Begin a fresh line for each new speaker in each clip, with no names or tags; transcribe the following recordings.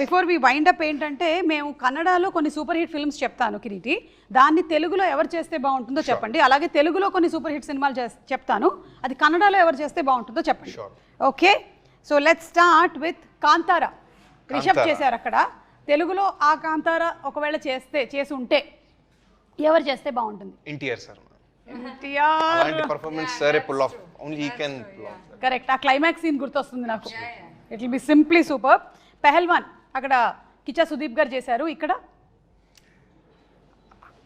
Before we wind up ఏంటంటే మేము కన్నడలో కొన్ని సూపర్ హిట్ ఫిల్మ్స్ చెప్తాను కిరీటి, దాన్ని తెలుగులో ఎవరు చేస్తే బాగుంటుందో చెప్పండి. అలాగే తెలుగులో కొన్ని సూపర్ హిట్ సినిమాలు చెప్తాను, అది కన్నడలో ఎవరు చేస్తే బాగుంటుందో చెప్పండి. Okay, so let's start with Kantara. Rishab చేశారు అక్కడ. తెలుగులో ఆ కాంతారా ఒకవేళ చేసి ఉంటే ఎవరు చేస్తే బాగుంటుంది?
ఎన్టీఆర్ సార్.
ఎన్టీఆర్
అలాంటి పర్ఫార్మెన్స్ సరే pull off, only he can pull off.
Correct, ఆ క్లైమాక్స్ సీన్ గుర్తొస్తుంది నాకు. It will be simply super. Pailwaan అక్కడ కిచ్చా సుదీప్ గారు చేశారు, ఇక్కడ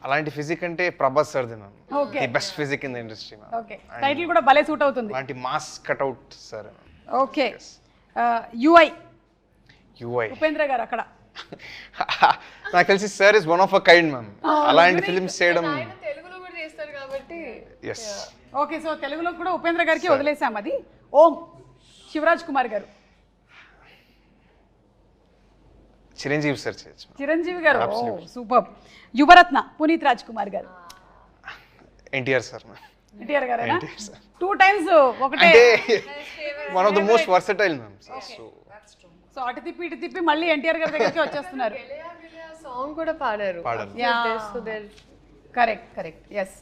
అలాంటి ఫిజిక్ అంటే Prabhas sir the ma'am.
Okay.
The best physique in the industry ma'am.
Okay, title కూడా భలే సూట్ అవుతుంది.
అలాంటి mass cutout sir.
Okay, UI
UI
Upendra గారు అక్కడ.
నాకు తెలిసి sir is one of a kind ma'am. అలాంటి ఫిల్మ్స్ చేయడం
తెలుగులో కూడా చేస్తారు కాబట్టి.
ఎస్.
ఓకే, సో తెలుగులో కూడా ఉపేంద్ర గారికి వదిలేసాం అది. ఓం శివరాజ్ కుమార్ గారు.
చిరంజీవి సార్ చేయొచ్చు.
చిరంజీవి గారు సూపర్. యువరత్న పునీత్ రాజ్ కుమార్ గారు.
NTR sir ma'am.
ఎన్టీఆర్ గారేనా?
ఎన్టీఆర్ సార్
2 times ఒకటే.
అంటే one of the most versatile ma'am.
So అటు తిప్పి ఇటు తిప్పి మళ్ళీ ఎన్టీఆర్ గారి దగ్గరికి వచ్చేస్తున్నారు.
సాంగ్ కూడా పాడారు.
Correct, yes.